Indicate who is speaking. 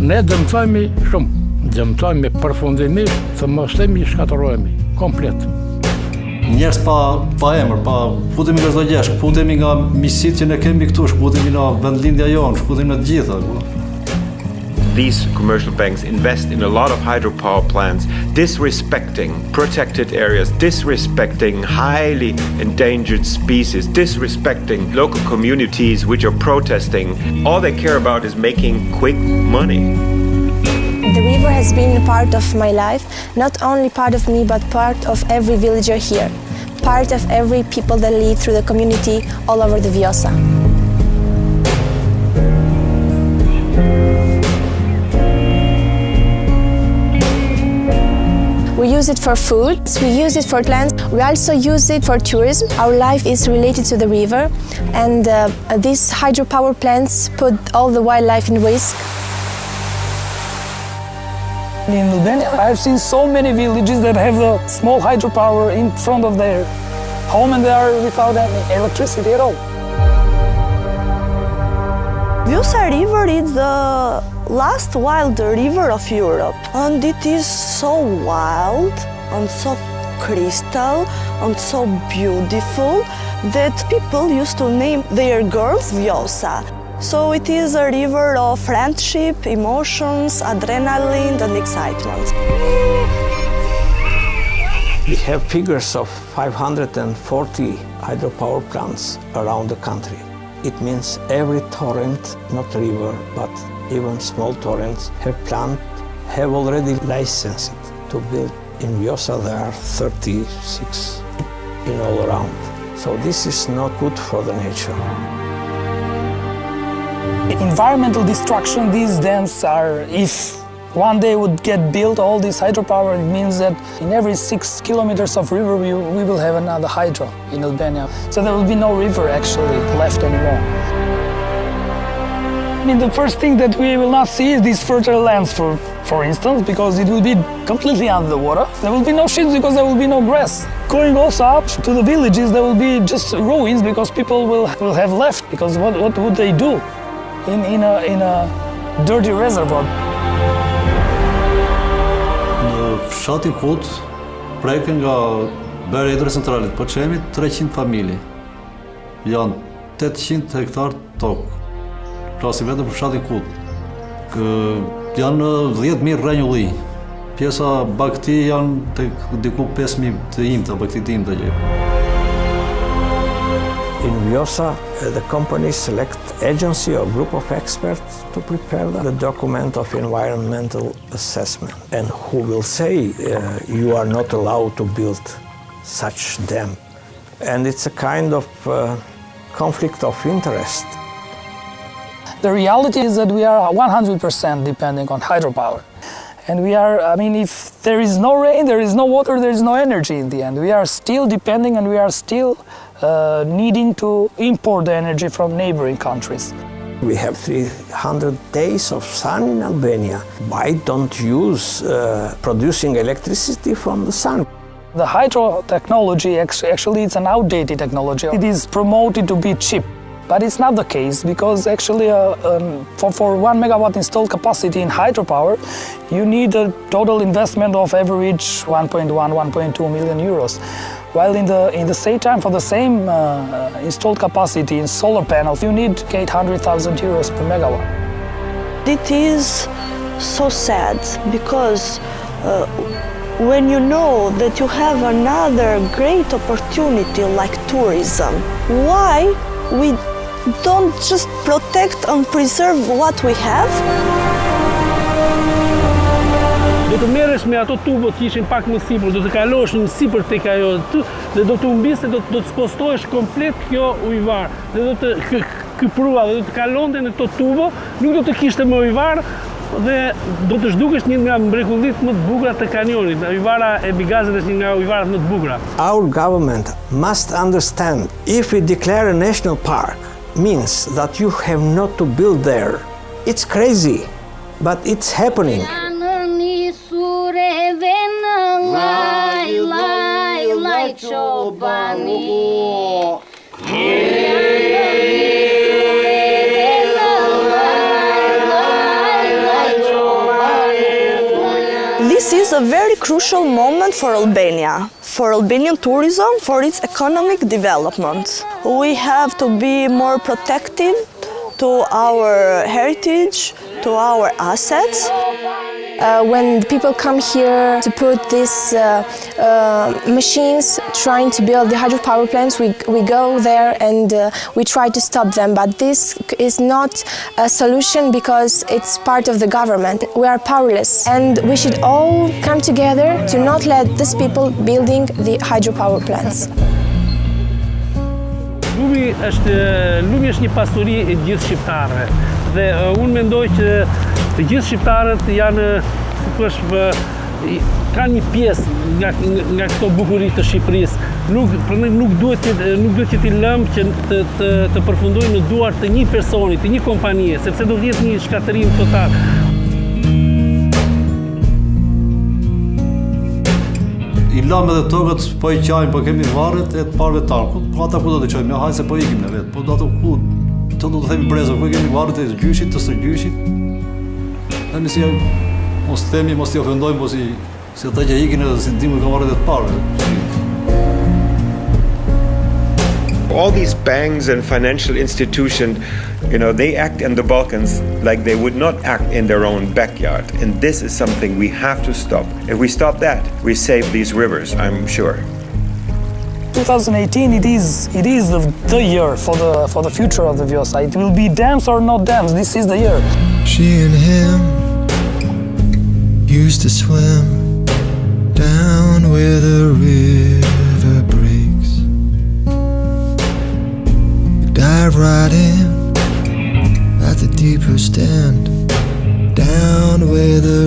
Speaker 1: Ne dëmtojmë shumë, dëmtojmë përfundimisht të mos themi shkatërrohemi, komplet.
Speaker 2: Njerëz pa emër, pa futemi nga çdo gjë, shkputemi nga miqësitë që ne kemi këtu, shkputemi nga vendlindja jonë, shkputemi nga të gjitha.
Speaker 3: These commercial banks invest in a lot of hydropower plants, disrespecting protected areas, disrespecting highly endangered species, disrespecting local communities which are protesting. All they care about is making quick money.
Speaker 4: The river has been a part of my life, not only part of me, but part of every villager here, part of every people that live through the community all over the Vjosa. We use it for food, we use it for plants, we also use it for tourism. Our life is related to the river, and these hydropower plants put all the wildlife in risk.
Speaker 5: In Albania, I've seen so many villages that have the small hydropower in front of their home and they are without any electricity at all.
Speaker 6: Vjosa River is the last wild river of Europe, and it is so wild and so crystal and so beautiful that people used to name their girls Vjosa. So it is a river of friendship, emotions, adrenaline and excitement.
Speaker 7: We have figures of 540 hydropower plants around the country. It means every torrent, not river, but even small torrents, have already licensed to build. In Vjosa there are 36 in all around. So this is not good for the nature.
Speaker 5: Environmental destruction, these dams are, if one day would get built, all this hydropower, it means that in every 6 kilometers of river we will have another hydro in Albania. So there will be no river actually left anymore. I mean, the first thing that we will not see is these fertile lands, for instance, because it will be completely under the water. There will be no sheep because there will be no grass. Going also up to the villages, there will be just ruins because people will have left, because what would they do in a dirty reservoir?
Speaker 2: Në fshatin Kut preken nga bere hidrocentralit po qemi 300 familje. Janë 800 hektar tokë. Plasi vetëm për fshatin Kut. Janë 10.000 rrenjulli. Pjesa bakti janë tek diku 5.000 të imta, bakti të imta gjë.
Speaker 7: In Vjosa, the company select agency or group of experts to prepare the document of environmental assessment, and who will say you are not allowed to build such dam. And it's a kind of conflict of interest.
Speaker 5: The reality is that we are 100% depending on hydropower. And we are, I mean, if there is no rain, there is no water, there is no energy in the end. We are still depending and we are still needing to import the energy from neighboring countries.
Speaker 7: We have 300 days of sun in Albania. Why don't use producing electricity from the sun?
Speaker 5: The hydro technology, actually it's an outdated technology. It is promoted to be cheap, but it's not the case, because actually for 1 megawatt installed capacity in hydropower, you need a total investment of average 1.1, 1.2 million euros. While in the same time, for the same installed capacity in solar panels, you need 800,000 euros per megawatt.
Speaker 6: It is so sad because when you know that you have another great opportunity like tourism, why we don't just protect and preserve what we have?
Speaker 1: Do të merresh me ato tubot që ishin pak më sipër, do të kalosh në sipër tek ajo dhe do të humbisë, do të spostohesh komplet kjo ujvar. Dhe do të ky prua do të kalonte në këto tubo, nuk do të kishte më ujvar dhe do të zhdukesh një nga mrekullitë më të bukura të kanjonit. Ujvara e Bigazit është një nga ujvarat më të bukura.
Speaker 7: Our government must understand, if we declare a national park, means that you have not to build there. It's crazy, but it's happening.
Speaker 8: Chobani
Speaker 6: This is a very crucial moment for Albania, for Albanian tourism, for its economic development. We have to be more protective to our heritage, to our assets.
Speaker 4: When people come here to put these machines trying to build the hydropower plants, we go there and we try to stop them. But this is not a solution because it's part of the government. We are powerless and we should all come together to not let these people building the hydropower plants.
Speaker 1: Lumi është një pasuri e gjithë shqiptarëve dhe unë mendoj që të gjithë shqiptarët janë, si thuaç, kanë një pjesë nga këto bukuri të Shqipërisë. Prandaj nuk duhet që t'i lëmë që të përfundojnë në duart të një personi, të një kompanie, sepse do të jetë një shkatërim total.
Speaker 2: I lamë edhe tokët, po i qajmë, po kemi varret e të parëve tanë. Ata ku do të qojmë, ja hajse po ikim në vetë. Po do të ku, që do të themi brezër, ku kemi varret e gjyshit, të sërgjyshit. Dhe mi si mos themi, mos t'i ofendojmë, po si ata që ikin edhe si ndimu ka varret e të parëve.
Speaker 3: All these banks and financial institutions, they act in the Balkans like they would not act in their own backyard. And this is something we have to stop. If we stop that, we save these rivers, I'm sure.
Speaker 5: 2018, it is the year for the future of the Vjosa. It will be dams or not dams. This is the year.
Speaker 8: She and him used to swim down where the river breaks. Dive right in at the deepest end, down where the